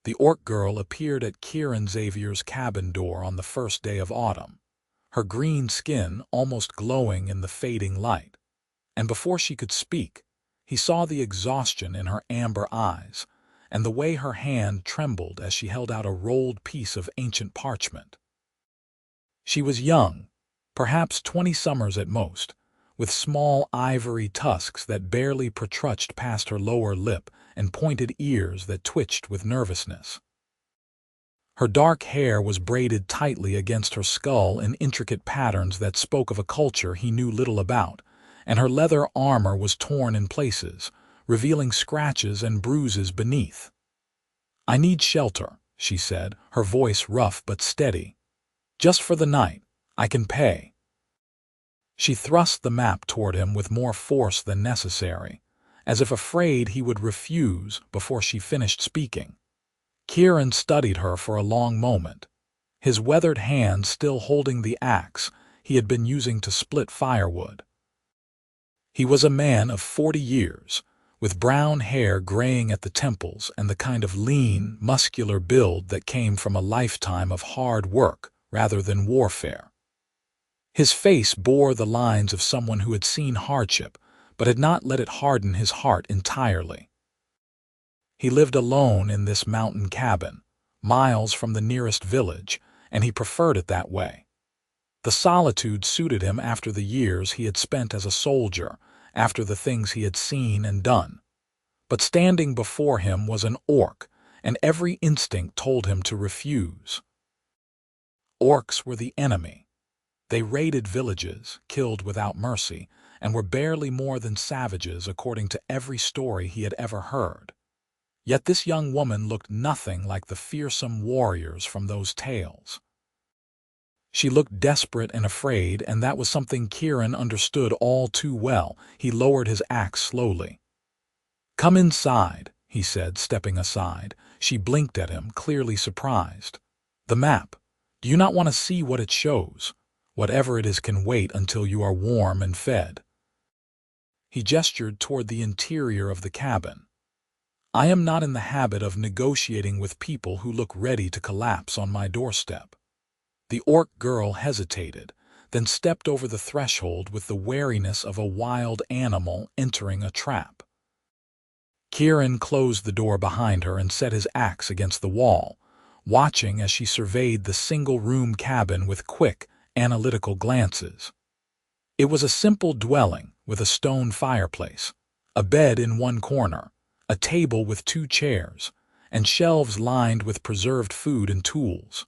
The orc girl appeared at Kieran Xavier's cabin door on the first day of autumn, her green skin almost glowing in the fading light. And before she could speak, he saw the exhaustion in her amber eyes and the way her hand trembled as she held out a rolled piece of ancient parchment. She was young, perhaps 20 summers at most, with small ivory tusks that barely protruded past her lower lip and pointed ears that twitched with nervousness. Her dark hair was braided tightly against her skull in intricate patterns that spoke of a culture he knew little about, and her leather armor was torn in places, revealing scratches and bruises beneath. "I need shelter," she said, her voice rough but steady. "Just for the night. I can pay." She thrust the map toward him with more force than necessary, as if afraid he would refuse before she finished speaking. Kieran studied her for a long moment, his weathered hand still holding the axe he had been using to split firewood. He was a man of 40 years, with brown hair graying at the temples and the kind of lean, muscular build that came from a lifetime of hard work rather than warfare. His face bore the lines of someone who had seen hardship, but had not let it harden his heart entirely. He lived alone in this mountain cabin, miles from the nearest village, and he preferred it that way. The solitude suited him after the years he had spent as a soldier, after the things he had seen and done. But standing before him was an orc, and every instinct told him to refuse. Orcs were the enemy. They raided villages, killed without mercy, and were barely more than savages according to every story he had ever heard. Yet this young woman looked nothing like the fearsome warriors from those tales. She looked desperate and afraid, and that was something Kieran understood all too well. He lowered his axe slowly. "Come inside," he said, stepping aside. She blinked at him, clearly surprised. "The map. Do you not want to see what it shows? Whatever it is can wait until you are warm and fed." He gestured toward the interior of the cabin. "I am not in the habit of negotiating with people who look ready to collapse on my doorstep." The orc girl hesitated, then stepped over the threshold with the wariness of a wild animal entering a trap. Kieran closed the door behind her and set his axe against the wall, watching as she surveyed the single-room cabin with quick, analytical glances. It was a simple dwelling with a stone fireplace, a bed in one corner, a table with 2 chairs, and shelves lined with preserved food and tools.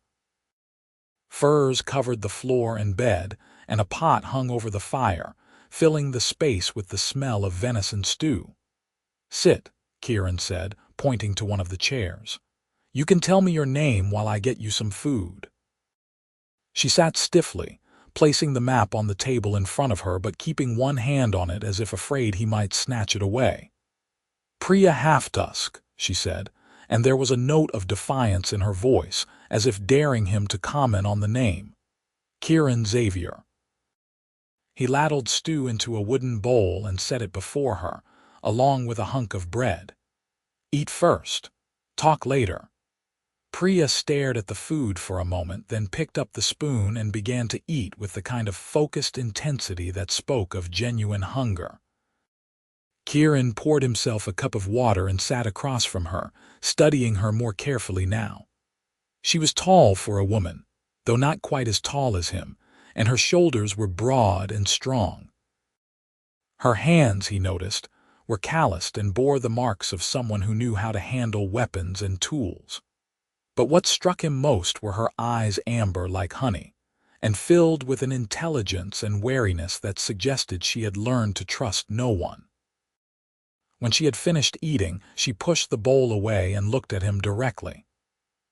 Furs covered the floor and bed, and a pot hung over the fire, filling the space with the smell of venison stew. "Sit," Kieran said, pointing to one of the chairs. "You can tell me your name while I get you some food." She sat stiffly, placing the map on the table in front of her but keeping one hand on it as if afraid he might snatch it away. "Priya Halftusk," she said, and there was a note of defiance in her voice, as if daring him to comment on the name. "Kieran Xavier." He ladled stew into a wooden bowl and set it before her, along with a hunk of bread. "Eat first. Talk later." Priya stared at the food for a moment, then picked up the spoon and began to eat with the kind of focused intensity that spoke of genuine hunger. Kieran poured himself a cup of water and sat across from her, studying her more carefully now. She was tall for a woman, though not quite as tall as him, and her shoulders were broad and strong. Her hands, he noticed, were calloused and bore the marks of someone who knew how to handle weapons and tools. But what struck him most were her eyes, amber like honey, and filled with an intelligence and wariness that suggested she had learned to trust no one. When she had finished eating, she pushed the bowl away and looked at him directly.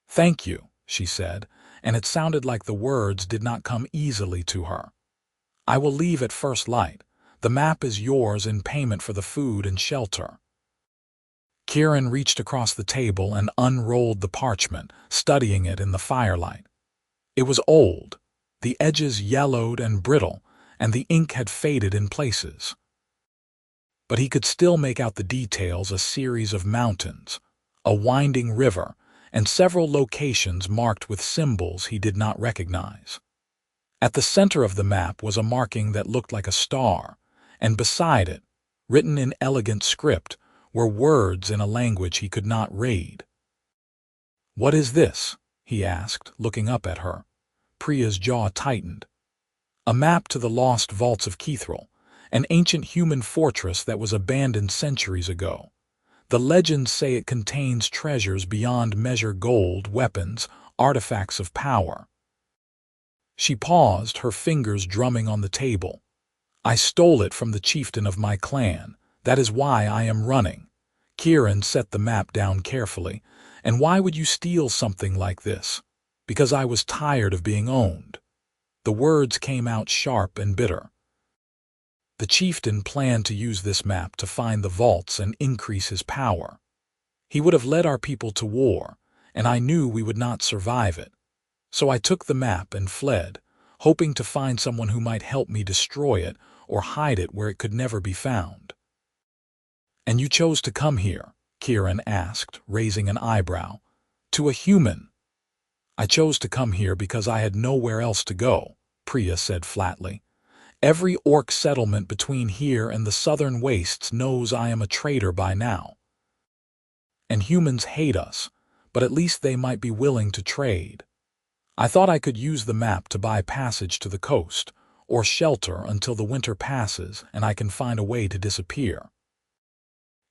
"Thank you," she said, and it sounded like the words did not come easily to her. "I will leave at first light. The map is yours in payment for the food and shelter." Kieran reached across the table and unrolled the parchment, studying it in the firelight. It was old, the edges yellowed and brittle, and the ink had faded in places. But he could still make out the details: a series of mountains, a winding river, and several locations marked with symbols he did not recognize. At the center of the map was a marking that looked like a star, and beside it, written in elegant script, were words in a language he could not read. "What is this?" he asked, looking up at her. Priya's jaw tightened. "A map to the lost vaults of Kithral, an ancient human fortress that was abandoned centuries ago. The legends say it contains treasures beyond measure: gold, weapons, artifacts of power." She paused, her fingers drumming on the table. "I stole it from the chieftain of my clan. That is why I am running." Kieran set the map down carefully. "And why would you steal something like this?" "Because I was tired of being owned." The words came out sharp and bitter. The chieftain planned to use this map to find the vaults and increase his power. He would have led our people to war, and I knew we would not survive it. So I took the map and fled, hoping to find someone who might help me destroy it or hide it where it could never be found. "And you chose to come here?" Kieran asked, raising an eyebrow. "To a human?" "I chose to come here because I had nowhere else to go," Priya said flatly. "Every orc settlement between here and the southern wastes knows I am a traitor by now. And humans hate us, but at least they might be willing to trade. I thought I could use the map to buy passage to the coast, or shelter until the winter passes and I can find a way to disappear."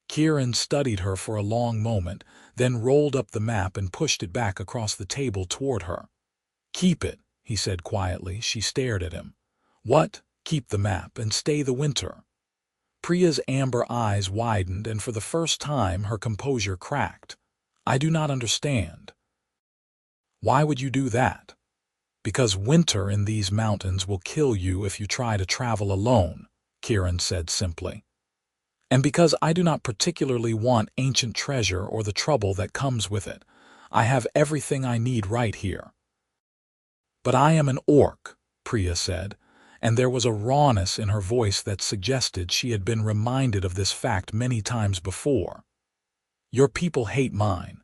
Kieran studied her for a long moment, then rolled up the map and pushed it back across the table toward her. "Keep it," he said quietly. She stared at him. "What? Keep the map and stay the winter?" Priya's amber eyes widened, and for the first time her composure cracked. "I do not understand." "Why would you do that?" "Because winter in these mountains will kill you if you try to travel alone," Kieran said simply. "And because I do not particularly want ancient treasure or the trouble that comes with it. I have everything I need right here." "But I am an orc," Priya said, and there was a rawness in her voice that suggested she had been reminded of this fact many times before. "Your people hate mine.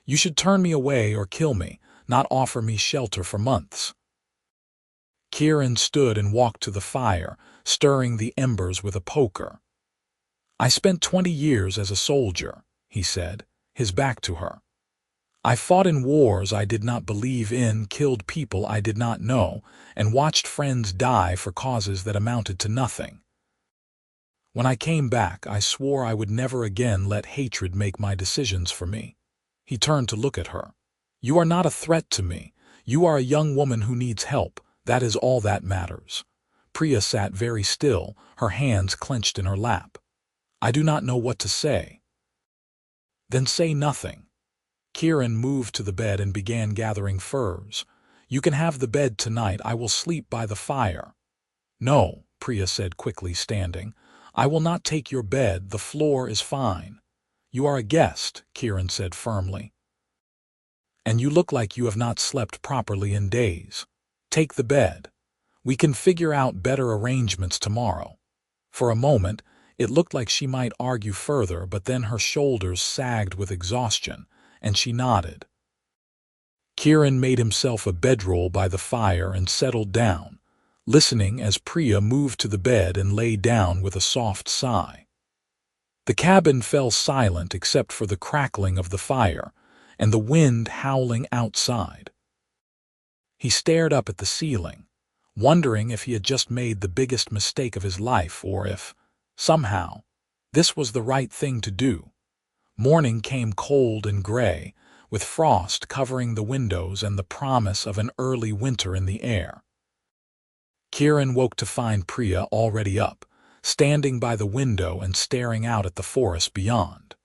You should turn me away or kill me, not offer me shelter for months." Kieran stood and walked to the fire, stirring the embers with a poker. "I spent 20 years as a soldier," he said, his back to her. "I fought in wars I did not believe in, killed people I did not know, and watched friends die for causes that amounted to nothing. When I came back, I swore I would never again let hatred make my decisions for me." He turned to look at her. "You are not a threat to me. You are a young woman who needs help. That is all that matters." Priya sat very still, her hands clenched in her lap. "I do not know what to say." "Then say nothing." Kieran moved to the bed and began gathering furs. "You can have the bed tonight. I will sleep by the fire." "No," Priya said quickly, standing. "I will not take your bed. The floor is fine." "You are a guest," Kieran said firmly. "And you look like you have not slept properly in days. Take the bed. We can figure out better arrangements tomorrow." For a moment, it looked like she might argue further, but then her shoulders sagged with exhaustion, and she nodded. Kieran made himself a bedroll by the fire and settled down, listening as Priya moved to the bed and lay down with a soft sigh. The cabin fell silent except for the crackling of the fire and the wind howling outside. He stared up at the ceiling, wondering if he had just made the biggest mistake of his life or if, somehow, this was the right thing to do. Morning came cold and gray, with frost covering the windows and the promise of an early winter in the air. Kieran woke to find Priya already up, standing by the window and staring out at the forest beyond.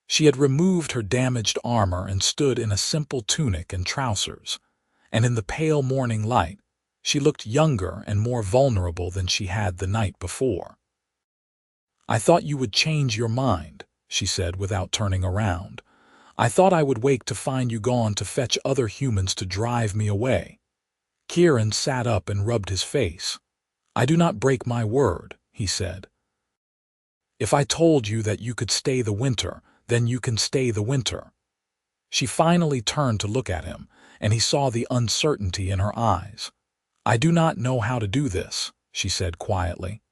She had removed her damaged armor and stood in a simple tunic and trousers, and in the pale morning light, she looked younger and more vulnerable than she had the night before. "I thought you would change your mind," she said without turning around. "I thought I would wake to find you gone to fetch other humans to drive me away." Kieran sat up and rubbed his face. "I do not break my word," he said. "If I told you that you could stay the winter, then you can stay the winter." She finally turned to look at him, and he saw the uncertainty in her eyes. "I do not know how to do this," she said quietly.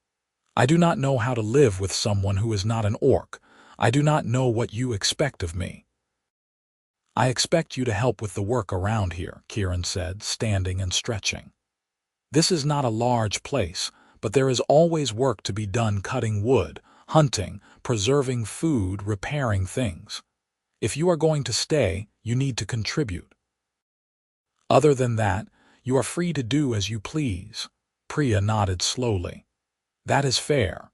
"I do not know how to live with someone who is not an orc. I do not know what you expect of me." "I expect you to help with the work around here," Kieran said, standing and stretching. "This is not a large place, but there is always work to be done cutting wood, hunting, preserving food, repairing things. If you are going to stay, you need to contribute. Other than that, you are free to do as you please." Priya nodded slowly. "That is fair."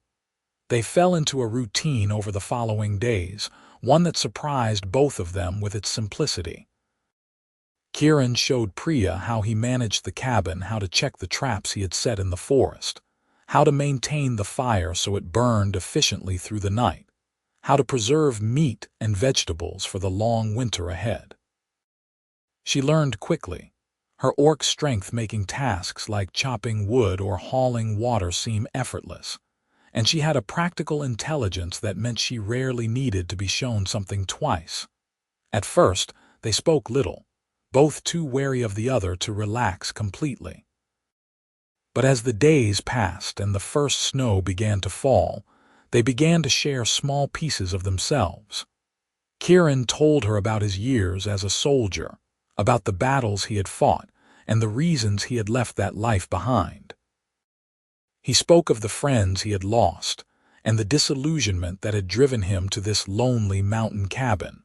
They fell into a routine over the following days, one that surprised both of them with its simplicity. Kieran showed Priya how he managed the cabin, how to check the traps he had set in the forest, how to maintain the fire so it burned efficiently through the night, how to preserve meat and vegetables for the long winter ahead. She learned quickly, her orc strength making tasks like chopping wood or hauling water seem effortless, and she had a practical intelligence that meant she rarely needed to be shown something twice. At first, they spoke little, both too wary of the other to relax completely. But as the days passed and the first snow began to fall, they began to share small pieces of themselves. Kieran told her about his years as a soldier, about the battles he had fought, and the reasons he had left that life behind. He spoke of the friends he had lost, and the disillusionment that had driven him to this lonely mountain cabin.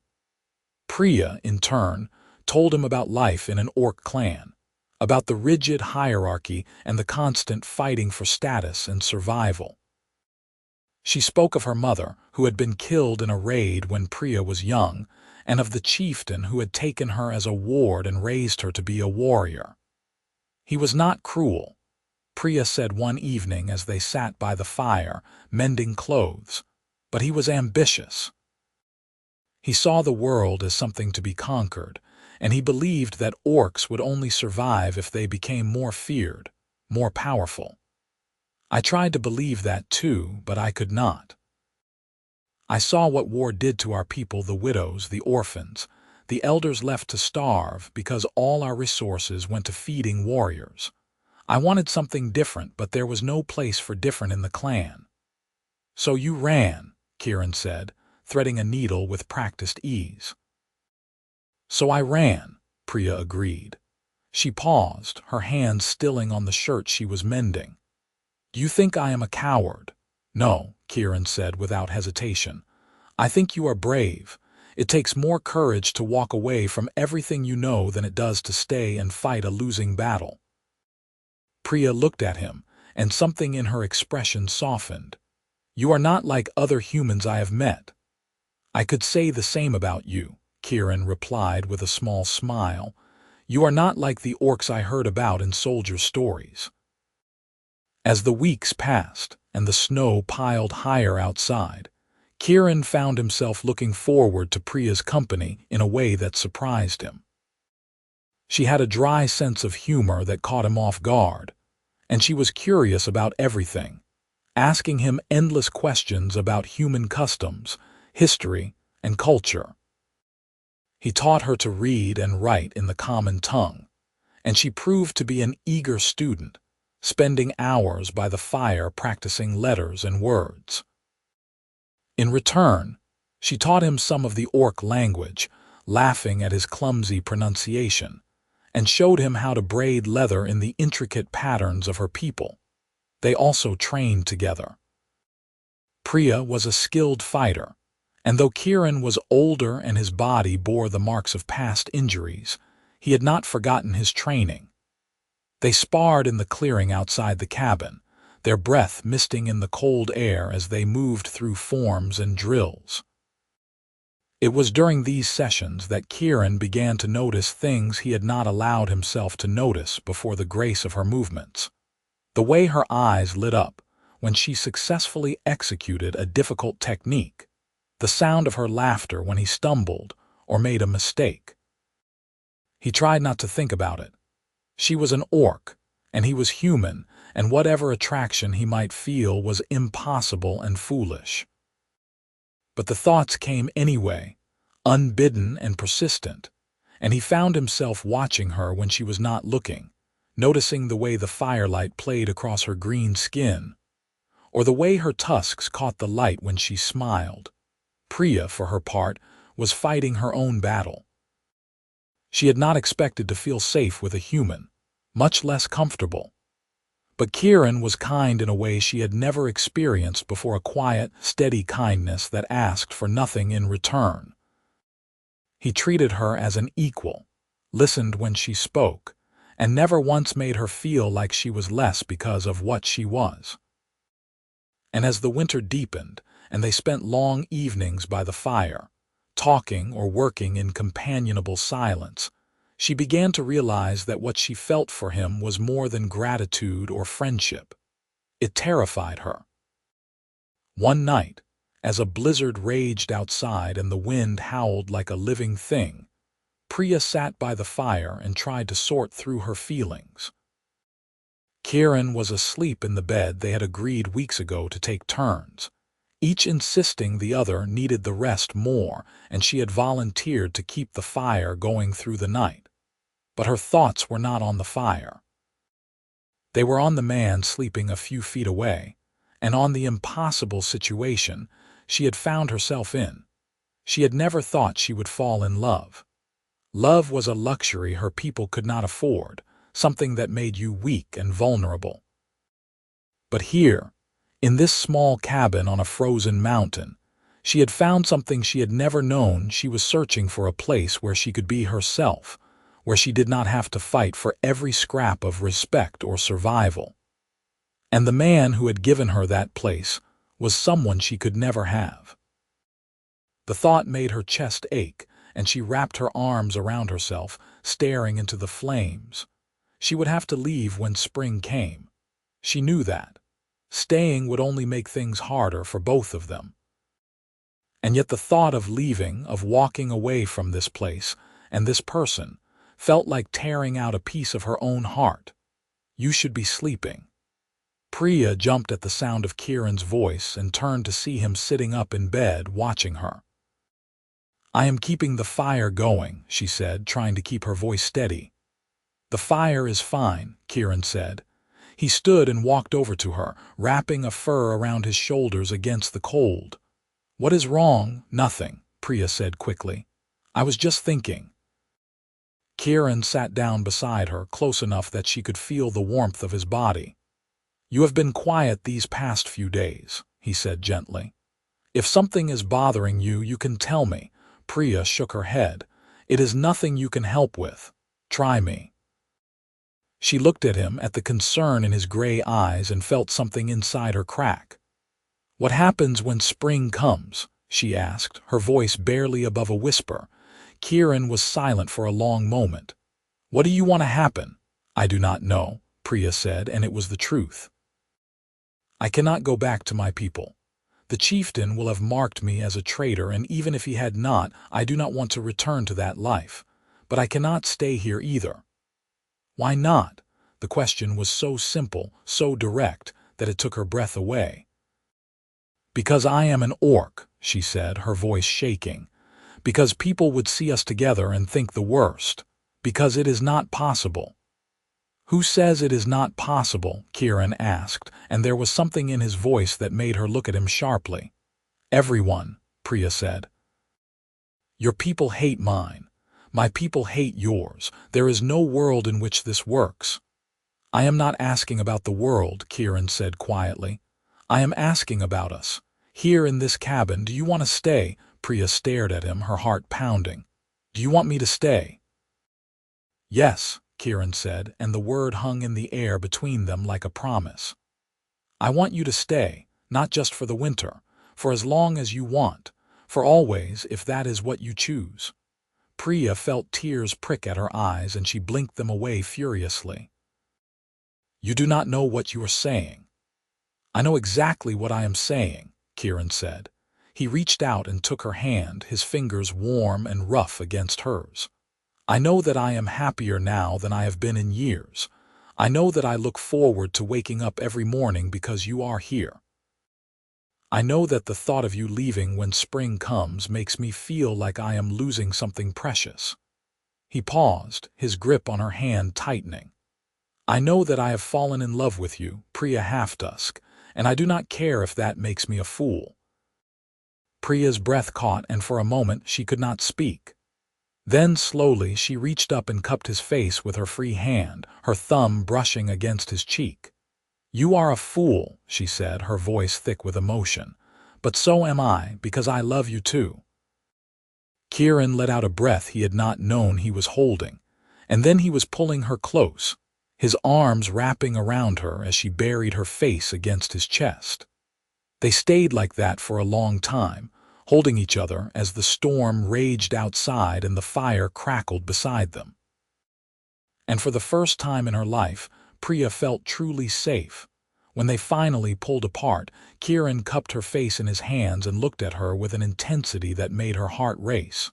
Priya, in turn, told him about life in an orc clan, about the rigid hierarchy and the constant fighting for status and survival. She spoke of her mother, who had been killed in a raid when Priya was young, and of the chieftain who had taken her as a ward and raised her to be a warrior. "He was not cruel," Priya said one evening as they sat by the fire, mending clothes, "but he was ambitious. He saw the world as something to be conquered, and he believed that orcs would only survive if they became more feared, more powerful. I tried to believe that too, but I could not. I saw what war did to our people, the widows, the orphans, the elders left to starve because all our resources went to feeding warriors. I wanted something different, but there was no place for different in the clan." "So you ran," Kieran said, threading a needle with practiced ease. "So I ran," Priya agreed. She paused, her hands stilling on the shirt she was mending. "Do you think I am a coward?" "No," Kieran said without hesitation. "I think you are brave. It takes more courage to walk away from everything you know than it does to stay and fight a losing battle." Priya looked at him, and something in her expression softened. "You are not like other humans I have met." "I could say the same about you," Kieran replied with a small smile. "You are not like the orcs I heard about in soldier stories." As the weeks passed and the snow piled higher outside, Kieran found himself looking forward to Priya's company in a way that surprised him. She had a dry sense of humor that caught him off guard, and she was curious about everything, asking him endless questions about human customs, history, and culture. He taught her to read and write in the common tongue, and she proved to be an eager student, spending hours by the fire practicing letters and words. In return, she taught him some of the orc language, laughing at his clumsy pronunciation, and showed him how to braid leather in the intricate patterns of her people. They also trained together. Priya was a skilled fighter, and though Kieran was older and his body bore the marks of past injuries, he had not forgotten his training. They sparred in the clearing outside the cabin, their breath misting in the cold air as they moved through forms and drills. It was during these sessions that Kieran began to notice things he had not allowed himself to notice before: the grace of her movements, the way her eyes lit up when she successfully executed a difficult technique, the sound of her laughter when he stumbled or made a mistake. He tried not to think about it. She was an orc, and he was human, and whatever attraction he might feel was impossible and foolish. But the thoughts came anyway, unbidden and persistent, and he found himself watching her when she was not looking, noticing the way the firelight played across her green skin, or the way her tusks caught the light when she smiled. Priya, for her part, was fighting her own battle. She had not expected to feel safe with a human, much less comfortable. But Kieran was kind in a way she had never experienced before, a quiet, steady kindness that asked for nothing in return. He treated her as an equal, listened when she spoke, and never once made her feel like she was less because of what she was. And as the winter deepened, and they spent long evenings by the fire, talking or working in companionable silence, she began to realize that what she felt for him was more than gratitude or friendship. It terrified her. One night, as a blizzard raged outside and the wind howled like a living thing, Priya sat by the fire and tried to sort through her feelings. Kieran was asleep in the bed they had agreed weeks ago to take turns, each insisting the other needed the rest more, and she had volunteered to keep the fire going through the night. But her thoughts were not on the fire. They were on the man sleeping a few feet away, and on the impossible situation she had found herself in. She had never thought she would fall in love. Love was a luxury her people could not afford, something that made you weak and vulnerable. But here, in this small cabin on a frozen mountain, she had found something she had never known. She was searching for a place where she could be herself, where she did not have to fight for every scrap of respect or survival. And the man who had given her that place was someone she could never have. The thought made her chest ache, and she wrapped her arms around herself, staring into the flames. She would have to leave when spring came. She knew that. Staying would only make things harder for both of them. And yet the thought of leaving, of walking away from this place and this person, felt like tearing out a piece of her own heart. You should be sleeping. Priya jumped at the sound of Kieran's voice and turned to see him sitting up in bed watching her. I am keeping the fire going, she said, trying to keep her voice steady. The fire is fine, Kieran said. He stood and walked over to her, wrapping a fur around his shoulders against the cold. What is wrong? Nothing, Priya said quickly. I was just thinking. Kieran sat down beside her, close enough that she could feel the warmth of his body. You have been quiet these past few days, he said gently. If something is bothering you, you can tell me. Priya shook her head. It is nothing you can help with. Try me. She looked at him, at the concern in his gray eyes, and felt something inside her crack. What happens when spring comes? She asked, her voice barely above a whisper. Kieran was silent for a long moment. What do you want to happen? I do not know, Priya said, and it was the truth. I cannot go back to my people. The chieftain will have marked me as a traitor, and even if he had not, I do not want to return to that life. But I cannot stay here either. Why not? The question was so simple, so direct, that it took her breath away. Because I am an orc, she said, her voice shaking. Because people would see us together and think the worst. Because it is not possible. Who says it is not possible? Kieran asked, and there was something in his voice that made her look at him sharply. Everyone, Priya said. Your people hate mine. My people hate yours. There is no world in which this works. I am not asking about the world, Kieran said quietly. I am asking about us. Here in this cabin, do you want to stay? Priya stared at him, her heart pounding. Do you want me to stay? Yes, Kieran said, and the word hung in the air between them like a promise. I want you to stay, not just for the winter, for as long as you want, for always if that is what you choose. Priya felt tears prick at her eyes, and she blinked them away furiously. You do not know what you are saying. I know exactly what I am saying, Kieran said. He reached out and took her hand, his fingers warm and rough against hers. I know that I am happier now than I have been in years. I know that I look forward to waking up every morning because you are here. I know that the thought of you leaving when spring comes makes me feel like I am losing something precious." He paused, his grip on her hand tightening. "I know that I have fallen in love with you, Priya Halftusk, and I do not care if that makes me a fool." Priya's breath caught, and for a moment she could not speak. Then slowly she reached up and cupped his face with her free hand, her thumb brushing against his cheek. "You are a fool," she said, her voice thick with emotion. "But so am I, because I love you too." Kieran let out a breath he had not known he was holding, and then he was pulling her close, his arms wrapping around her as she buried her face against his chest. They stayed like that for a long time, holding each other as the storm raged outside and the fire crackled beside them. And for the first time in her life, Priya felt truly safe. When they finally pulled apart, Kieran cupped her face in his hands and looked at her with an intensity that made her heart race.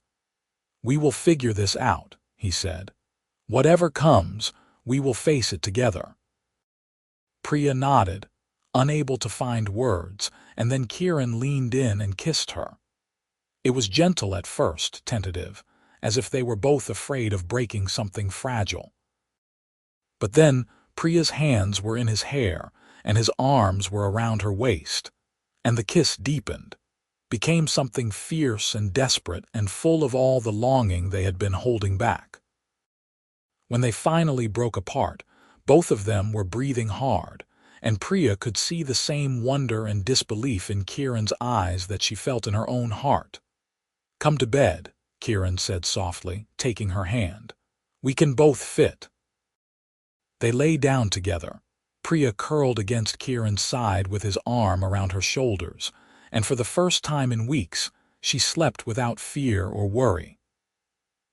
"We will figure this out," he said. "Whatever comes, we will face it together." Priya nodded, unable to find words, and then Kieran leaned in and kissed her. It was gentle at first, tentative, as if they were both afraid of breaking something fragile. But then Priya's hands were in his hair, and his arms were around her waist, and the kiss deepened, became something fierce and desperate and full of all the longing they had been holding back. When they finally broke apart, both of them were breathing hard, and Priya could see the same wonder and disbelief in Kieran's eyes that she felt in her own heart. "Come to bed," Kieran said softly, taking her hand. "We can both fit." They lay down together, Priya curled against Kieran's side with his arm around her shoulders, and for the first time in weeks, she slept without fear or worry.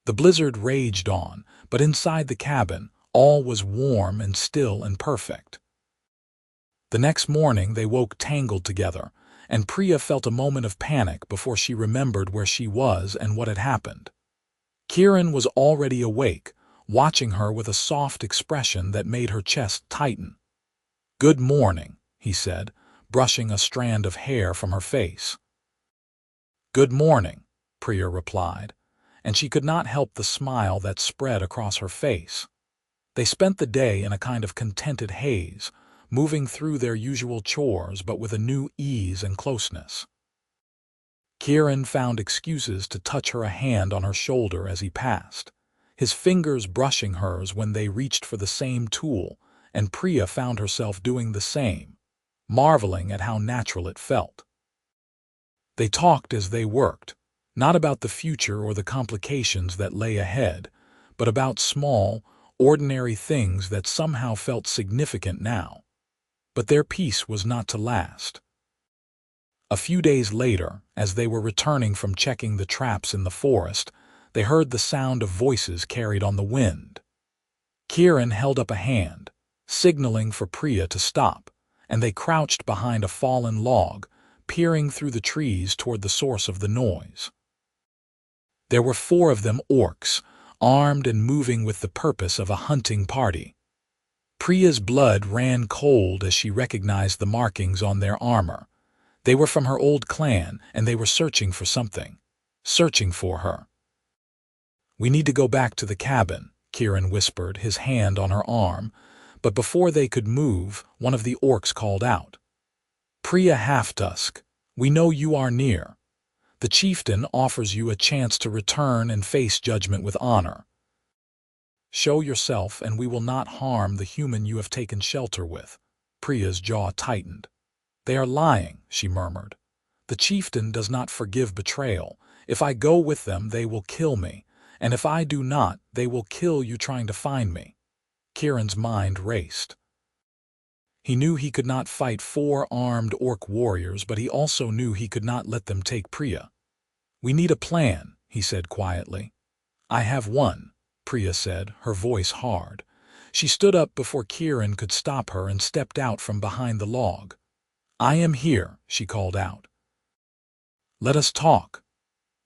The blizzard raged on, but inside the cabin, all was warm and still and perfect. The next morning they woke tangled together, and Priya felt a moment of panic before she remembered where she was and what had happened. Kieran was already awake, watching her with a soft expression that made her chest tighten. "Good morning," he said, brushing a strand of hair from her face. "Good morning," Priya replied, and she could not help the smile that spread across her face. They spent the day in a kind of contented haze, moving through their usual chores but with a new ease and closeness. Kieran found excuses to touch her a hand on her shoulder as he passed, his fingers brushing hers when they reached for the same tool, and Priya found herself doing the same, marveling at how natural it felt. They talked as they worked, not about the future or the complications that lay ahead, but about small, ordinary things that somehow felt significant now. But their peace was not to last. A few days later, as they were returning from checking the traps in the forest, they heard the sound of voices carried on the wind. Kieran held up a hand, signaling for Priya to stop, and they crouched behind a fallen log, peering through the trees toward the source of the noise. There were 4 of them orcs, armed and moving with the purpose of a hunting party. Priya's blood ran cold as she recognized the markings on their armor. They were from her old clan, and they were searching for something. Searching for her. "We need to go back to the cabin," Kieran whispered, his hand on her arm, but before they could move, one of the orcs called out. "Priya Halftusk, we know you are near. The chieftain offers you a chance to return and face judgment with honor. Show yourself and we will not harm the human you have taken shelter with." Priya's jaw tightened. "They are lying," she murmured. "The chieftain does not forgive betrayal. If I go with them, they will kill me, and if I do not, they will kill you trying to find me." Kieran's mind raced. He knew he could not fight 4 armed orc warriors, but he also knew he could not let them take Priya. "We need a plan," he said quietly. "I have one," Priya said, her voice hard. She stood up before Kieran could stop her and stepped out from behind the log. "I am here," she called out. "Let us talk."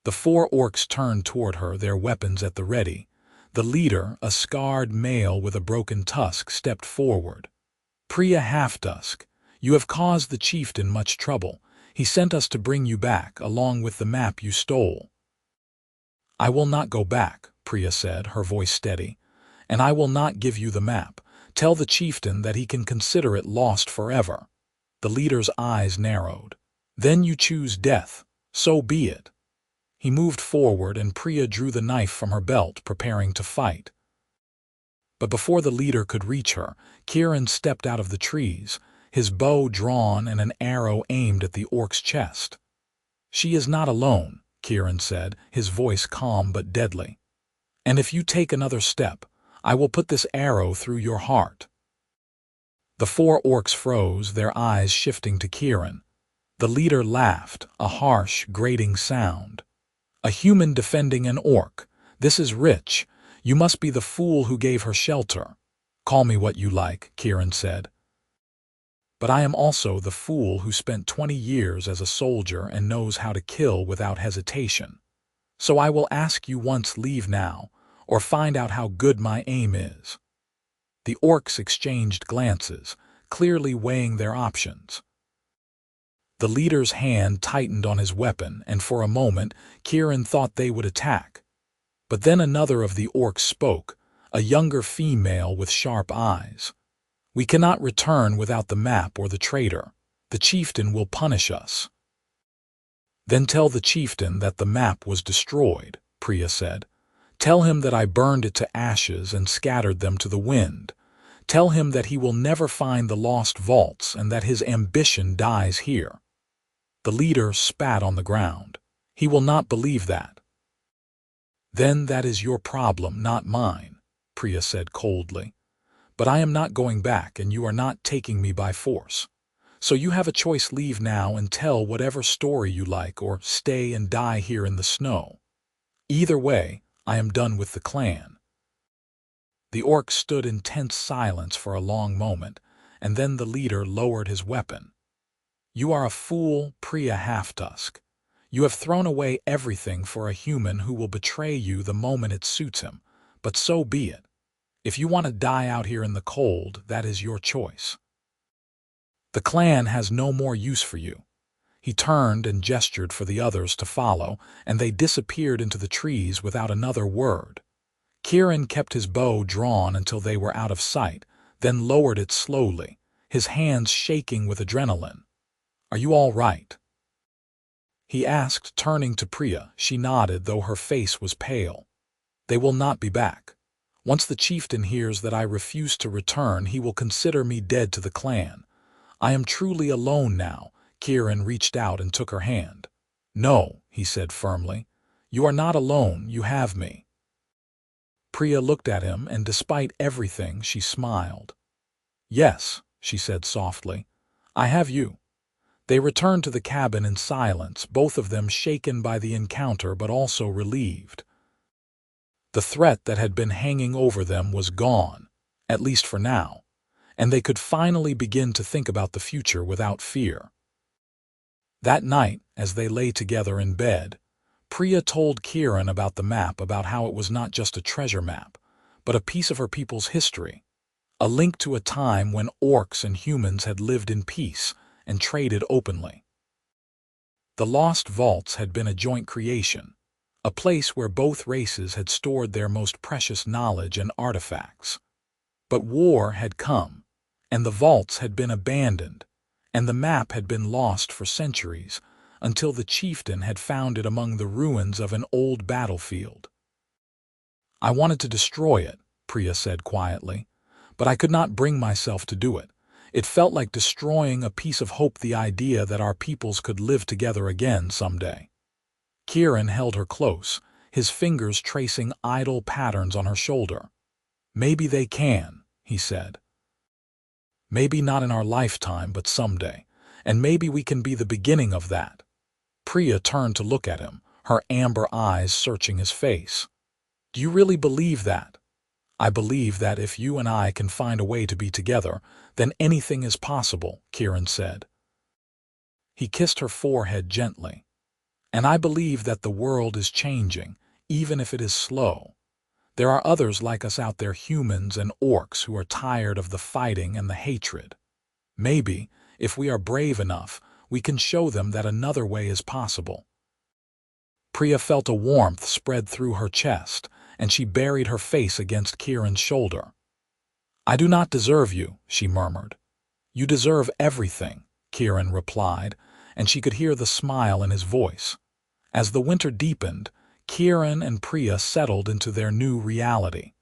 The 4 orcs turned toward her, their weapons at the ready. The leader, a scarred male with a broken tusk, stepped forward. "Priya Halftusk, you have caused the chieftain much trouble. He sent us to bring you back, along with the map you stole." "I will not go back," Priya said, her voice steady. "And I will not give you the map. Tell the chieftain that he can consider it lost forever." The leader's eyes narrowed. "Then you choose death. So be it." He moved forward and Priya drew the knife from her belt, preparing to fight. But before the leader could reach her, Kieran stepped out of the trees, his bow drawn and an arrow aimed at the orc's chest. "She is not alone," Kieran said, his voice calm but deadly. "And if you take another step, I will put this arrow through your heart." The 4 orcs froze, their eyes shifting to Kieran. The leader laughed, a harsh, grating sound. "A human defending an orc. This is rich. You must be the fool who gave her shelter." "Call me what you like," Kieran said. "But I am also the fool who spent 20 years as a soldier and knows how to kill without hesitation. So I will ask you once, leave now, or find out how good my aim is." The orcs exchanged glances, clearly weighing their options. The leader's hand tightened on his weapon, and for a moment Kieran thought they would attack. But then another of the orcs spoke, a younger female with sharp eyes. "We cannot return without the map or the traitor. The chieftain will punish us." "Then tell the chieftain that the map was destroyed," Priya said. "Tell him that I burned it to ashes and scattered them to the wind. Tell him that he will never find the lost vaults and that his ambition dies here." The leader spat on the ground. "He will not believe that." "Then that is your problem, not mine," Priya said coldly. "But I am not going back, and you are not taking me by force. So you have a choice: leave now and tell whatever story you like, or stay and die here in the snow. Either way, I am done with the clan." The orc stood in tense silence for a long moment, and then the leader lowered his weapon. "You are a fool, Priya Halftusk. You have thrown away everything for a human who will betray you the moment it suits him, but so be it. If you want to die out here in the cold, that is your choice. The clan has no more use for you." He turned and gestured for the others to follow, and they disappeared into the trees without another word. Kieran kept his bow drawn until they were out of sight, then lowered it slowly, his hands shaking with adrenaline. "Are you all right?" he asked, turning to Priya. She nodded, though her face was pale. "They will not be back. Once the chieftain hears that I refuse to return, he will consider me dead to the clan. I am truly alone now." Kieran reached out and took her hand. "No," he said firmly. "You are not alone, you have me." Priya looked at him, and despite everything, she smiled. "Yes," she said softly, "I have you." They returned to the cabin in silence, both of them shaken by the encounter but also relieved. The threat that had been hanging over them was gone, at least for now, and they could finally begin to think about the future without fear. That night, as they lay together in bed, Priya told Kieran about the map, about how it was not just a treasure map, but a piece of her people's history, a link to a time when orcs and humans had lived in peace and traded openly. The Lost Vaults had been a joint creation, a place where both races had stored their most precious knowledge and artifacts. But war had come, and the vaults had been abandoned, and the map had been lost for centuries, until the chieftain had found it among the ruins of an old battlefield. "I wanted to destroy it," Priya said quietly, "but I could not bring myself to do it. It felt like destroying a piece of hope, the idea that our peoples could live together again someday." Kieran held her close, his fingers tracing idle patterns on her shoulder. "Maybe they can," he said. "Maybe not in our lifetime, but someday, and maybe we can be the beginning of that." Priya turned to look at him, her amber eyes searching his face. "Do you really believe that?" "I believe that if you and I can find a way to be together, then anything is possible," Kieran said. He kissed her forehead gently. "And I believe that the world is changing, even if it is slow. There are others like us out there, humans and orcs, who are tired of the fighting and the hatred. Maybe, if we are brave enough, We can show them that another way is possible." Priya felt a warmth spread through her chest, and she buried her face against Kieran's shoulder. "I do not deserve you," she murmured. "You deserve everything," Kieran replied, and she could hear the smile in his voice. As the winter deepened, Kieran and Priya settled into their new reality.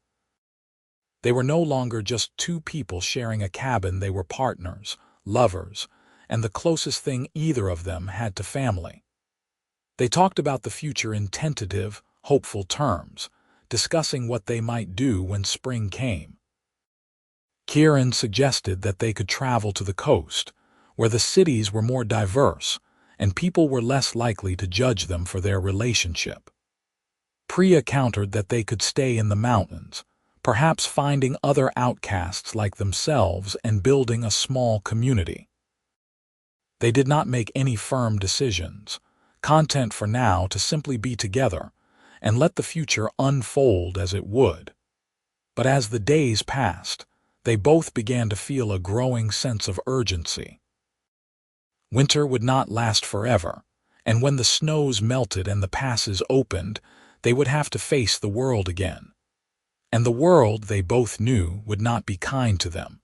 They were no longer just two people sharing a cabin, they were partners, lovers, and the closest thing either of them had to family. They talked about the future in tentative, hopeful terms, discussing what they might do when spring came. Kieran suggested that they could travel to the coast, where the cities were more diverse and people were less likely to judge them for their relationship. Priya countered that they could stay in the mountains, perhaps finding other outcasts like themselves and building a small community. They did not make any firm decisions, content for now to simply be together and let the future unfold as it would. But as the days passed, they both began to feel a growing sense of urgency. Winter would not last forever, and when the snows melted and the passes opened, they would have to face the world again. And the world, they both knew, would not be kind to them.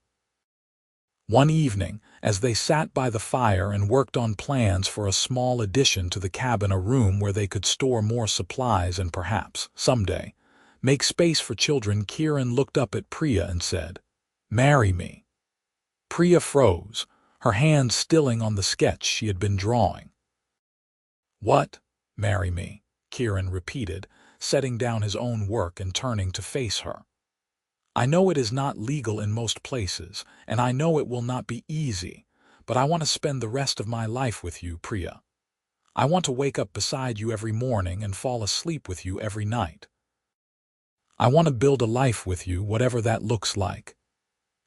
One evening, as they sat by the fire and worked on plans for a small addition to the cabin, a room where they could store more supplies and perhaps, someday, make space for children, Kieran looked up at Priya and said, "Marry me." Priya froze, her hands stilling on the sketch she had been drawing. "What? Marry me?" Kieran repeated, setting down his own work and turning to face her. "I know it is not legal in most places, and I know it will not be easy, but I want to spend the rest of my life with you, Priya. I want to wake up beside you every morning and fall asleep with you every night. I want to build a life with you, whatever that looks like."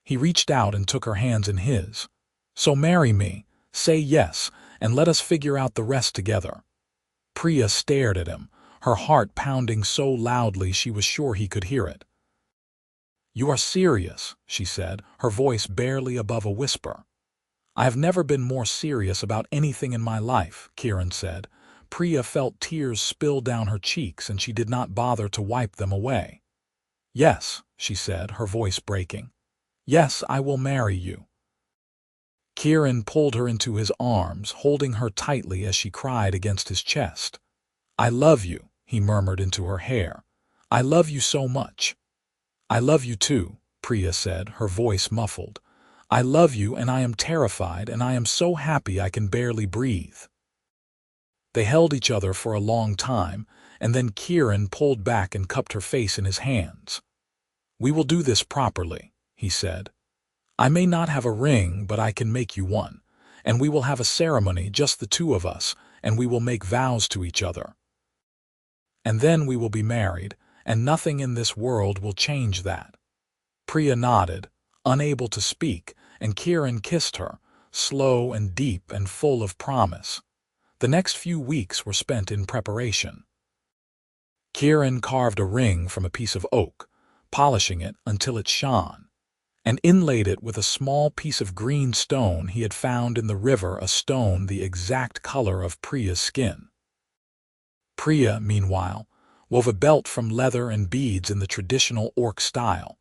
He reached out and took her hands in his. "So marry me, say yes, and let us figure out the rest together." Priya stared at him, her heart pounding so loudly she was sure he could hear it. "You are serious," she said, her voice barely above a whisper. "I have never been more serious about anything in my life," Kieran said. Priya felt tears spill down her cheeks and she did not bother to wipe them away. "Yes," she said, her voice breaking. "Yes, I will marry you." Kieran pulled her into his arms, holding her tightly as she cried against his chest. "I love you," he murmured into her hair. "I love you so much." "I love you too," Priya said, her voice muffled. "I love you, and I am terrified, and I am so happy I can barely breathe." They held each other for a long time, and then Kieran pulled back and cupped her face in his hands. "We will do this properly," he said. "I may not have a ring, but I can make you one, and we will have a ceremony, just the two of us, and we will make vows to each other. And then we will be married, and nothing in this world will change that." Priya nodded, unable to speak, and Kieran kissed her, slow and deep and full of promise. The next few weeks were spent in preparation. Kieran carved a ring from a piece of oak, polishing it until it shone, and inlaid it with a small piece of green stone he had found in the river, a stone the exact color of Priya's skin. Priya, meanwhile, wove a belt from leather and beads in the traditional Orc style,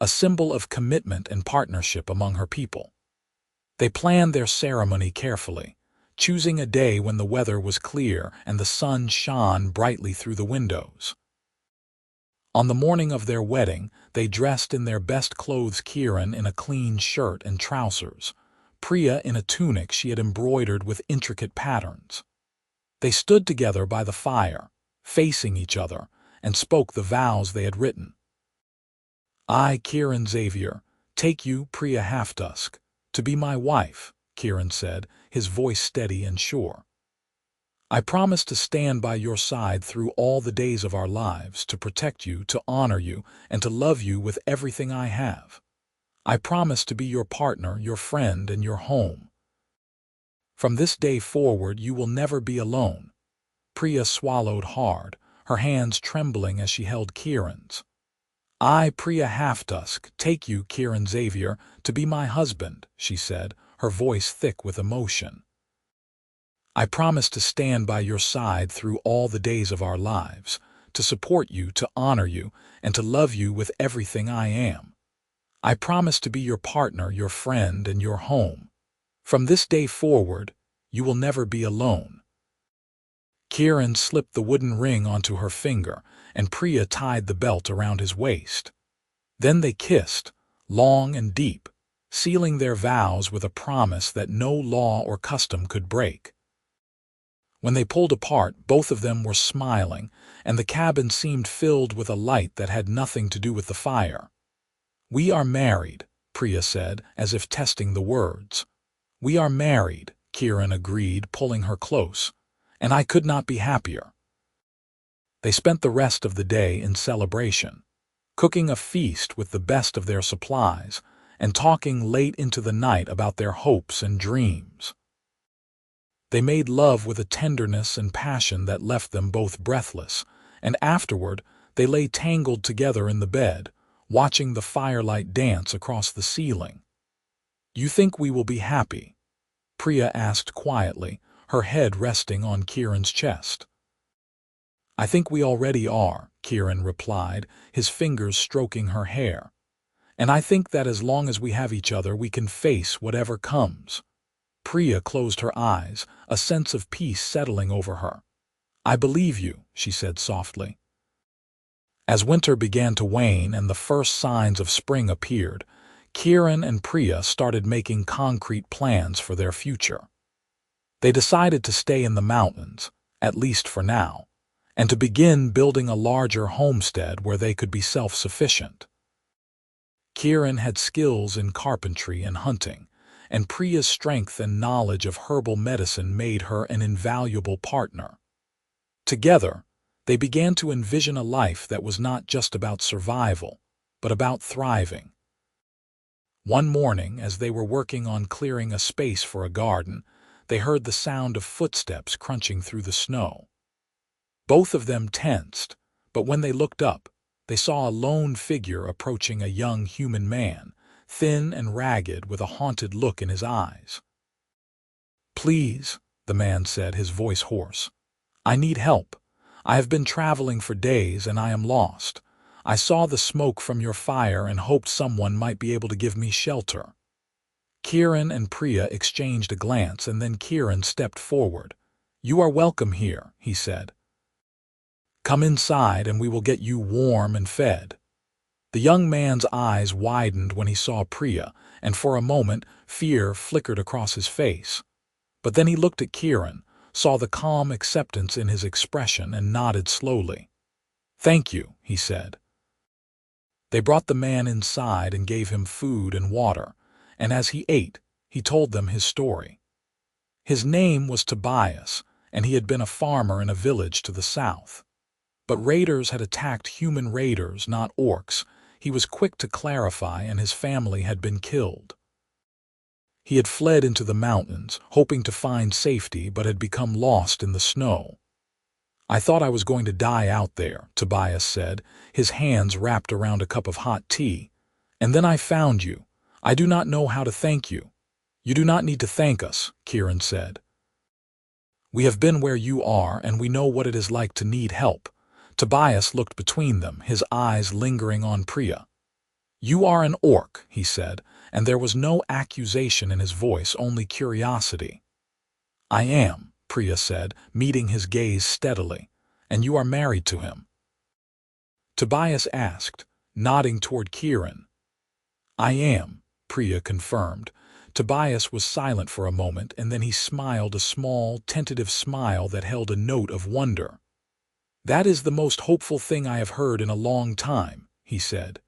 a symbol of commitment and partnership among her people. They planned their ceremony carefully, choosing a day when the weather was clear and the sun shone brightly through the windows. On the morning of their wedding, they dressed in their best clothes, Kieran in a clean shirt and trousers, Priya in a tunic she had embroidered with intricate patterns. They stood together by the fire, facing each other, and spoke the vows they had written. "I, Kieran Xavier, take you, Priya Halftusk, to be my wife," Kieran said, his voice steady and sure. "I promise to stand by your side through all the days of our lives, to protect you, to honor you, and to love you with everything I have. I promise to be your partner, your friend, and your home. From this day forward you will never be alone." Priya swallowed hard, her hands trembling as she held Kieran's. "I, Priya Halftusk, take you, Kieran Xavier, to be my husband," she said, her voice thick with emotion. I promise to stand by your side through all the days of our lives, to support you, to honor you, and to love you with everything I am. I promise to be your partner, your friend, and your home. From this day forward, you will never be alone." Kieran slipped the wooden ring onto her finger, and Priya tied the belt around his waist. Then they kissed, long and deep, sealing their vows with a promise that no law or custom could break. When they pulled apart, both of them were smiling, and the cabin seemed filled with a light that had nothing to do with the fire. "We are married," Priya said, as if testing the words. "We are married," Kieran agreed, pulling her close, "and I could not be happier." They spent the rest of the day in celebration, cooking a feast with the best of their supplies, and talking late into the night about their hopes and dreams. They made love with a tenderness and passion that left them both breathless, and afterward they lay tangled together in the bed, watching the firelight dance across the ceiling. "You think we will be happy?" Priya asked quietly, her head resting on Kieran's chest. "I think we already are," Kieran replied, his fingers stroking her hair. "And I think that as long as we have each other, we can face whatever comes." Priya closed her eyes, a sense of peace settling over her. "I believe you," she said softly. As winter began to wane and the first signs of spring appeared, Kieran and Priya started making concrete plans for their future. They decided to stay in the mountains, at least for now, and to begin building a larger homestead where they could be self-sufficient. Kieran had skills in carpentry and hunting, and Priya's strength and knowledge of herbal medicine made her an invaluable partner. Together, they began to envision a life that was not just about survival, but about thriving. One morning, as they were working on clearing a space for a garden, they heard the sound of footsteps crunching through the snow. Both of them tensed, but when they looked up, they saw a lone figure approaching a young human man, thin and ragged with a haunted look in his eyes. "Please," the man said, his voice hoarse. "I need help. I have been traveling for days and I am lost. I saw the smoke from your fire and hoped someone might be able to give me shelter." Kieran and Priya exchanged a glance, and then Kieran stepped forward. "You are welcome here," he said. "Come inside and we will get you warm and fed." The young man's eyes widened when he saw Priya, and for a moment fear flickered across his face. But then he looked at Kieran, saw the calm acceptance in his expression, and nodded slowly. "Thank you," he said. They brought the man inside and gave him food and water, and as he ate, he told them his story. His name was Tobias, and he had been a farmer in a village to the south. But raiders had attacked human raiders, not orcs. He was quick to clarify, and his family had been killed. He had fled into the mountains, hoping to find safety, but had become lost in the snow. "I thought I was going to die out there," Tobias said, his hands wrapped around a cup of hot tea. "And then I found you. I do not know how to thank you." "You do not need to thank us," Kieran said. "We have been where you are, and we know what it is like to need help." Tobias looked between them, his eyes lingering on Priya. "You are an orc," he said, and there was no accusation in his voice, only curiosity. "I am," Priya said, meeting his gaze steadily. "And you are married to him?" Tobias asked, nodding toward Kieran. "I am," Priya confirmed. Tobias was silent for a moment, and then he smiled, a small, tentative smile that held a note of wonder. "That is the most hopeful thing I have heard in a long time," he said.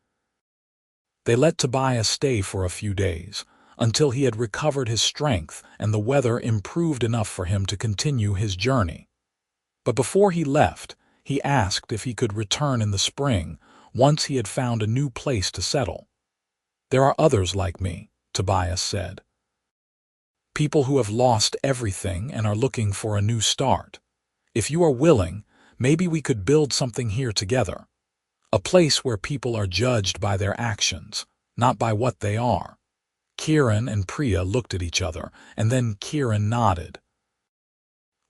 They let Tobias stay for a few days, until he had recovered his strength and the weather improved enough for him to continue his journey. But before he left, he asked if he could return in the spring, once he had found a new place to settle. "There are others like me," Tobias said. "People who have lost everything and are looking for a new start. If you are willing, maybe we could build something here together. A place where people are judged by their actions, not by what they are." Kieran and Priya looked at each other, and then Kieran nodded.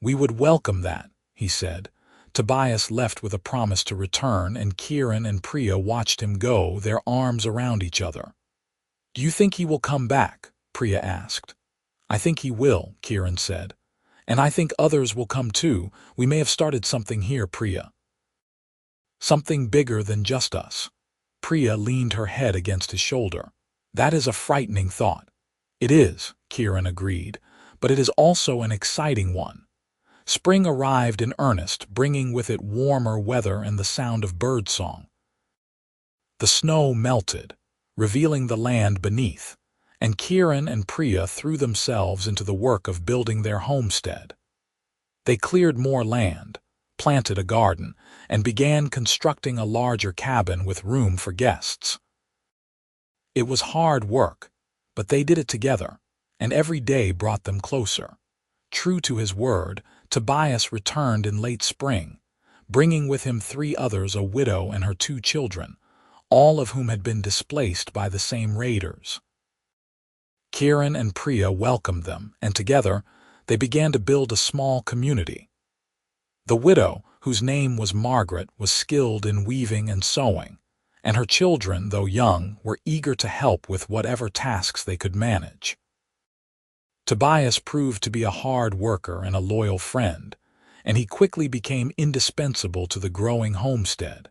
"We would welcome that," he said. Tobias left with a promise to return, and Kieran and Priya watched him go, their arms around each other. "Do you think he will come back?" Priya asked. "I think he will," Kieran said. "And I think others will come too. We may have started something here, Priya. Something bigger than just us." Priya leaned her head against his shoulder. "That is a frightening thought." "It is," Kieran agreed, "but it is also an exciting one." Spring arrived in earnest, bringing with it warmer weather and the sound of birdsong. The snow melted, revealing the land beneath, and Kieran and Priya threw themselves into the work of building their homestead. They cleared more land, planted a garden, and began constructing a larger cabin with room for guests. It was hard work, but they did it together, and every day brought them closer. True to his word, Tobias returned in late spring, bringing with him 3 others, a widow and her 2 children, all of whom had been displaced by the same raiders. Kieran and Priya welcomed them, and together they began to build a small community. The widow, whose name was Margaret, was skilled in weaving and sewing, and her children, though young, were eager to help with whatever tasks they could manage. Tobias proved to be a hard worker and a loyal friend, and he quickly became indispensable to the growing homestead.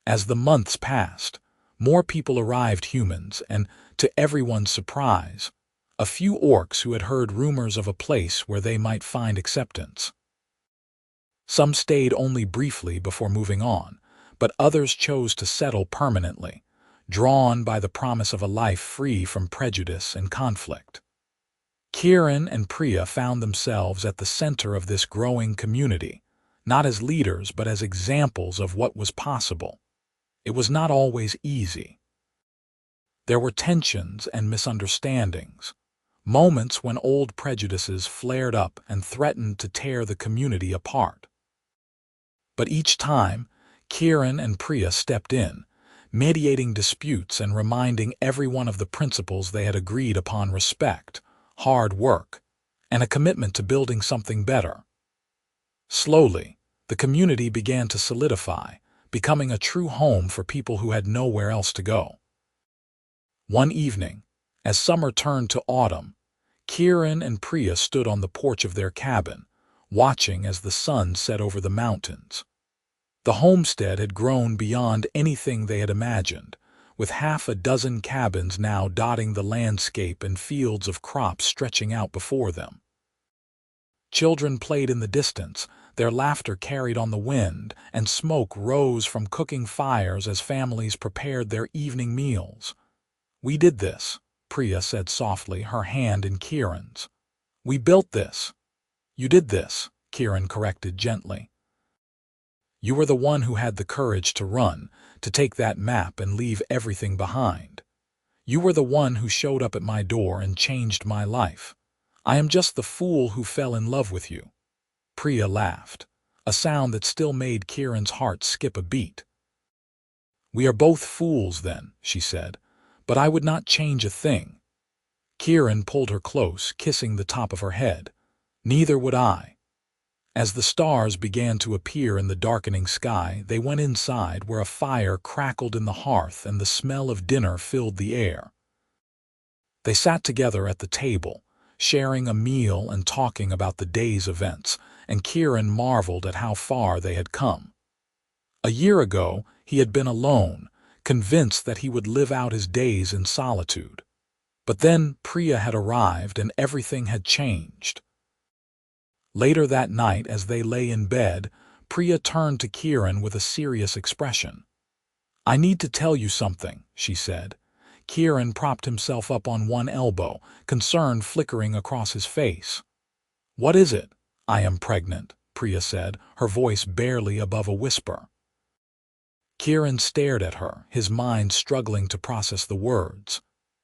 As the months passed, more people arrived, humans, and, to everyone's surprise, a few orcs who had heard rumors of a place where they might find acceptance. Some stayed only briefly before moving on, but others chose to settle permanently, drawn by the promise of a life free from prejudice and conflict. Kieran and Priya found themselves at the center of this growing community, not as leaders but as examples of what was possible. It was not always easy. There were tensions and misunderstandings, moments when old prejudices flared up and threatened to tear the community apart. But each time, Kieran and Priya stepped in, mediating disputes and reminding everyone of the principles they had agreed upon: respect, hard work, and a commitment to building something better. Slowly, the community began to solidify, becoming a true home for people who had nowhere else to go. One evening, as summer turned to autumn, Kieran and Priya stood on the porch of their cabin, watching as the sun set over the mountains. The homestead had grown beyond anything they had imagined, with 6 cabins now dotting the landscape and fields of crops stretching out before them. Children played in the distance, their laughter carried on the wind, and smoke rose from cooking fires as families prepared their evening meals. "We did this," Priya said softly, her hand in Kieran's. "We built this." "You did this," Kieran corrected gently. "You were the one who had the courage to run, to take that map and leave everything behind. You were the one who showed up at my door and changed my life. I am just the fool who fell in love with you." Priya laughed, a sound that still made Kieran's heart skip a beat. "We are both fools then," she said, "but I would not change a thing." Kieran pulled her close, kissing the top of her head. "Neither would I." As the stars began to appear in the darkening sky, they went inside, where a fire crackled in the hearth and the smell of dinner filled the air. They sat together at the table, sharing a meal and talking about the day's events, and Kieran marveled at how far they had come. A year ago, he had been alone, convinced that he would live out his days in solitude. But then Priya had arrived and everything had changed. Later that night, as they lay in bed, Priya turned to Kieran with a serious expression. "I need to tell you something," she said. Kieran propped himself up on one elbow, concern flickering across his face. "What is it?" "I am pregnant," Priya said, her voice barely above a whisper. Kieran stared at her, his mind struggling to process the words.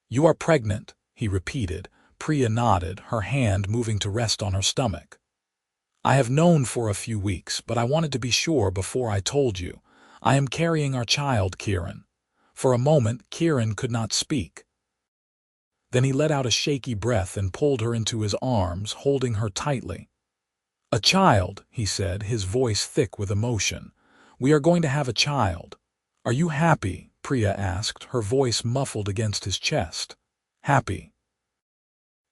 "You are pregnant," he repeated. Priya nodded, her hand moving to rest on her stomach. "I have known for a few weeks, but I wanted to be sure before I told you. I am carrying our child, Kieran." For a moment, Kieran could not speak. Then he let out a shaky breath and pulled her into his arms, holding her tightly. "A child," he said, his voice thick with emotion. "We are going to have a child." "Are you happy?" Priya asked, her voice muffled against his chest. "Happy."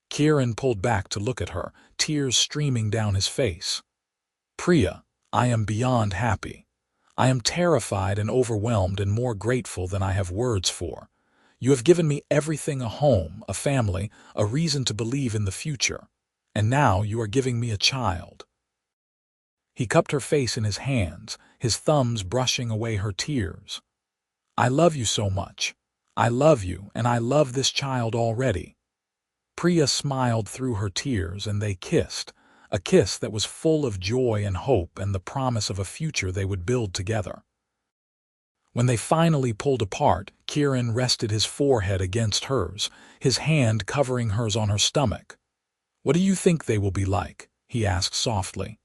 Kieran pulled back to look at her, tears streaming down his face. "Priya, I am beyond happy. I am terrified and overwhelmed and more grateful than I have words for. You have given me everything: a home, a family, a reason to believe in the future. And now you are giving me a child." He cupped her face in his hands, his thumbs brushing away her tears. "I love you so much. I love you, and I love this child already." Priya smiled through her tears, and they kissed, a kiss that was full of joy and hope and the promise of a future they would build together. When they finally pulled apart, Kieran rested his forehead against hers, his hand covering hers on her stomach. "What do you think they will be like?" he asked softly.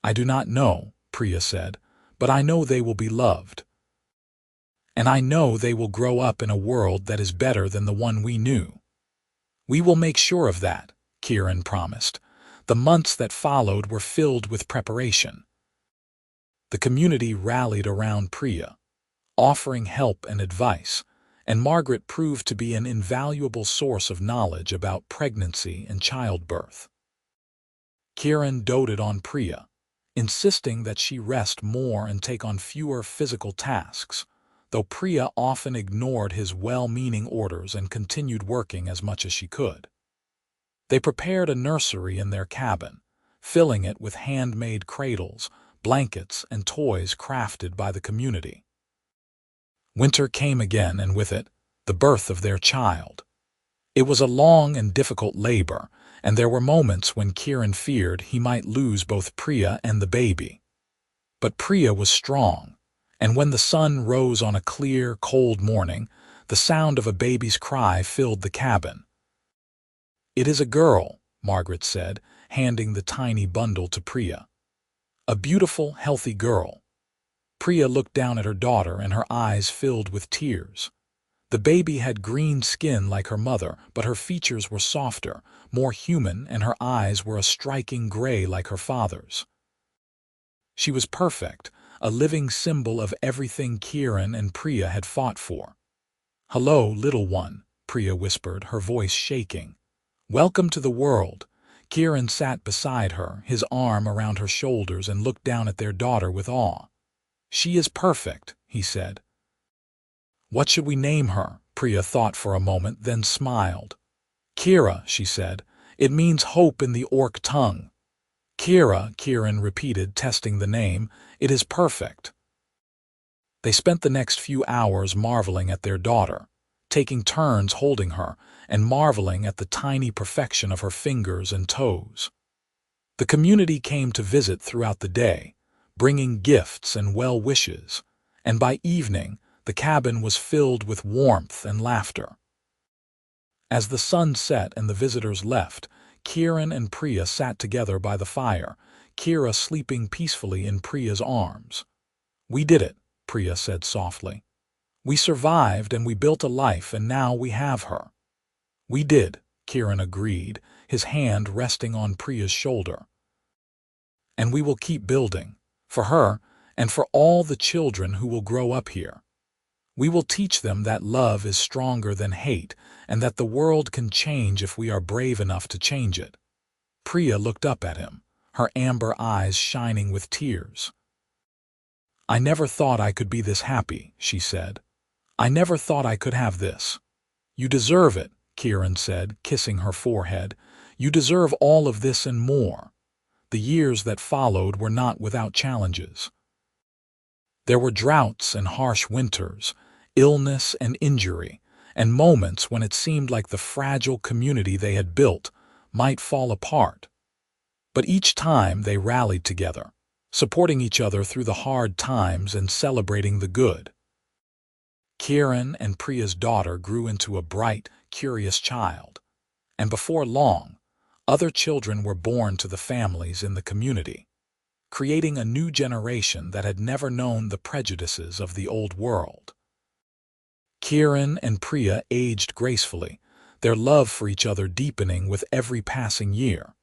"I do not know," Priya said, "but I know they will be loved. And I know they will grow up in a world that is better than the one we knew." "We will make sure of that," Kieran promised. The months that followed were filled with preparation. The community rallied around Priya, offering help and advice, and Margaret proved to be an invaluable source of knowledge about pregnancy and childbirth. Kieran doted on Priya, insisting that she rest more and take on fewer physical tasks, though Priya often ignored his well-meaning orders and continued working as much as she could. They prepared a nursery in their cabin, filling it with handmade cradles, blankets, and toys crafted by the community. Winter came again, and with it, the birth of their child. It was a long and difficult labor, and there were moments when Kieran feared he might lose both Priya and the baby. But Priya was strong, and when the sun rose on a clear, cold morning, the sound of a baby's cry filled the cabin. "It is a girl," Margaret said, handing the tiny bundle to Priya. "A beautiful, healthy girl." Priya looked down at her daughter, and her eyes filled with tears. The baby had green skin like her mother, but her features were softer, more human, and her eyes were a striking gray like her father's. She was perfect, a living symbol of everything Kieran and Priya had fought for. "Hello, little one," Priya whispered, her voice shaking. "Welcome to the world." Kieran sat beside her, his arm around her shoulders, and looked down at their daughter with awe. "She is perfect," he said. "What should we name her?" Priya thought for a moment, then smiled. "Kira," she said. "It means hope in the Orc tongue." "Kira," Kieran repeated, testing the name. "It is perfect." They spent the next few hours marveling at their daughter, taking turns holding her, and marveling at the tiny perfection of her fingers and toes. The community came to visit throughout the day, bringing gifts and well wishes, and by evening, the cabin was filled with warmth and laughter. As the sun set and the visitors left, Kieran and Priya sat together by the fire, Kira sleeping peacefully in Priya's arms. "We did it," Priya said softly. "We survived and we built a life, and now we have her." "We did," Kieran agreed, his hand resting on Priya's shoulder. "And we will keep building, for her and for all the children who will grow up here. We will teach them that love is stronger than hate and that the world can change if we are brave enough to change it." Priya looked up at him, her amber eyes shining with tears. "I never thought I could be this happy," she said. "I never thought I could have this." "You deserve it," Kieran said, kissing her forehead. "You deserve all of this and more." The years that followed were not without challenges. There were droughts and harsh winters, illness and injury, and moments when it seemed like the fragile community they had built might fall apart. But each time they rallied together, supporting each other through the hard times and celebrating the good. Kieran and Priya's daughter grew into a bright, curious child, and before long, other children were born to the families in the community, creating a new generation that had never known the prejudices of the old world. Kieran and Priya aged gracefully, their love for each other deepening with every passing year.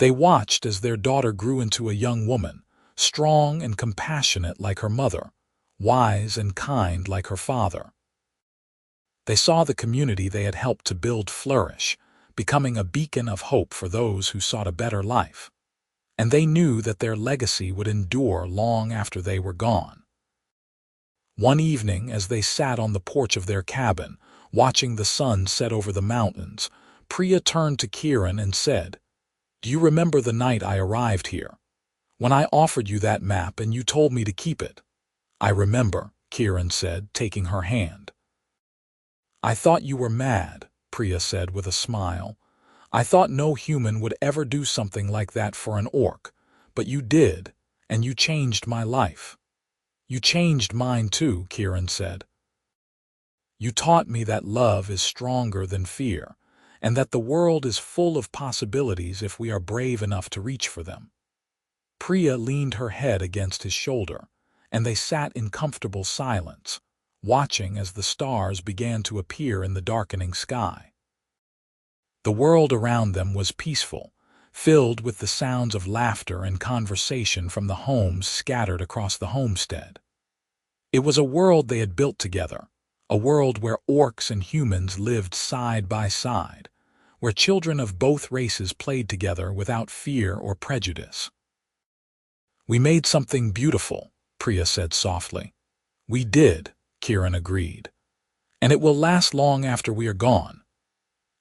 They watched as their daughter grew into a young woman, strong and compassionate like her mother, wise and kind like her father. They saw the community they had helped to build flourish, becoming a beacon of hope for those who sought a better life. And they knew that their legacy would endure long after they were gone. One evening, as they sat on the porch of their cabin, watching the sun set over the mountains, Priya turned to Kieran and said, "Do you remember the night I arrived here? When I offered you that map and you told me to keep it?" "I remember," Kieran said, taking her hand. "I thought you were mad," Priya said with a smile. "I thought no human would ever do something like that for an orc, but you did, and you changed my life." "You changed mine too," Kieran said. "You taught me that love is stronger than fear, and that the world is full of possibilities if we are brave enough to reach for them." Priya leaned her head against his shoulder, and they sat in comfortable silence, watching as the stars began to appear in the darkening sky. The world around them was peaceful, filled with the sounds of laughter and conversation from the homes scattered across the homestead. It was a world they had built together, a world where orcs and humans lived side by side, where children of both races played together without fear or prejudice. "We made something beautiful," Priya said softly. "We did," Kieran agreed. "And it will last long after we are gone."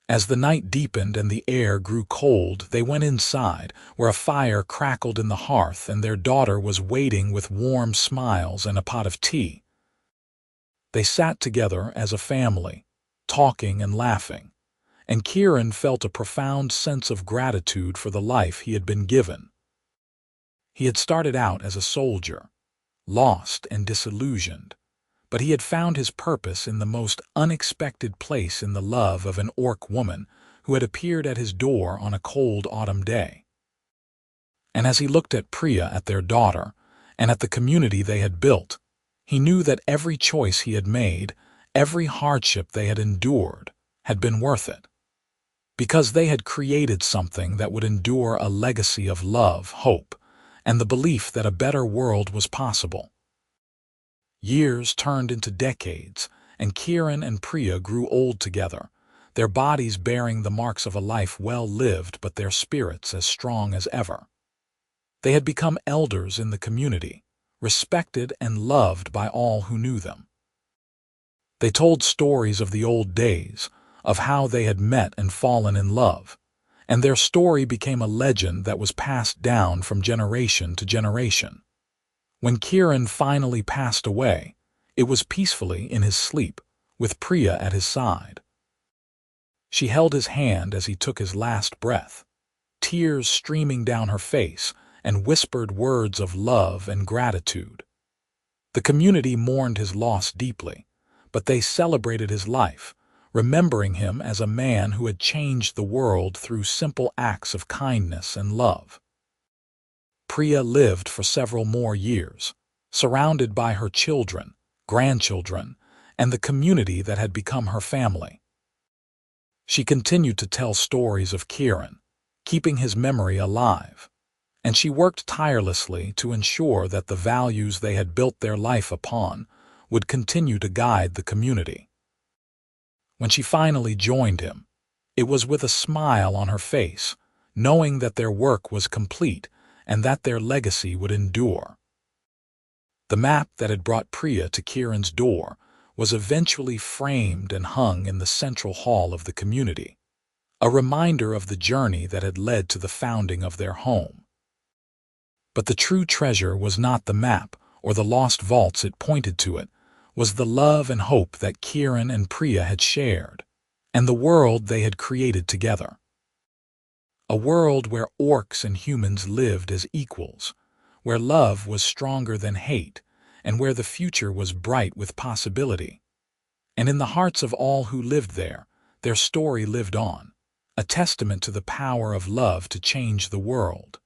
As the night deepened and the air grew cold, they went inside, where a fire crackled in the hearth and their daughter was waiting with warm smiles and a pot of tea. They sat together as a family, talking and laughing, and Kieran felt a profound sense of gratitude for the life he had been given. He had started out as a soldier, lost and disillusioned, but he had found his purpose in the most unexpected place in the love of an orc woman who had appeared at his door on a cold autumn day. And as he looked at Priya, at their daughter, and at the community they had built, he knew that every choice he had made, every hardship they had endured, had been worth it. Because they had created something that would endure, a legacy of love, hope, and the belief that a better world was possible. Years turned into decades, and Kieran and Priya grew old together, their bodies bearing the marks of a life well lived but their spirits as strong as ever. They had become elders in the community, respected and loved by all who knew them. They told stories of the old days, of how they had met and fallen in love, and their story became a legend that was passed down from generation to generation. When Kieran finally passed away, it was peacefully in his sleep, with Priya at his side. She held his hand as he took his last breath, tears streaming down her face, and whispered words of love and gratitude. The community mourned his loss deeply, but they celebrated his life, remembering him as a man who had changed the world through simple acts of kindness and love. Priya lived for several more years, surrounded by her children, grandchildren, and the community that had become her family. She continued to tell stories of Kieran, keeping his memory alive, and she worked tirelessly to ensure that the values they had built their life upon would continue to guide the community. When she finally joined him, it was with a smile on her face, knowing that their work was complete and that their legacy would endure. The map that had brought Priya to Kieran's door was eventually framed and hung in the central hall of the community, a reminder of the journey that had led to the founding of their home. But the true treasure was not the map or the lost vaults it pointed to. It was the love and hope that Kieran and Priya had shared, and the world they had created together. A world where orcs and humans lived as equals, where love was stronger than hate, and where the future was bright with possibility. And in the hearts of all who lived there, their story lived on, a testament to the power of love to change the world.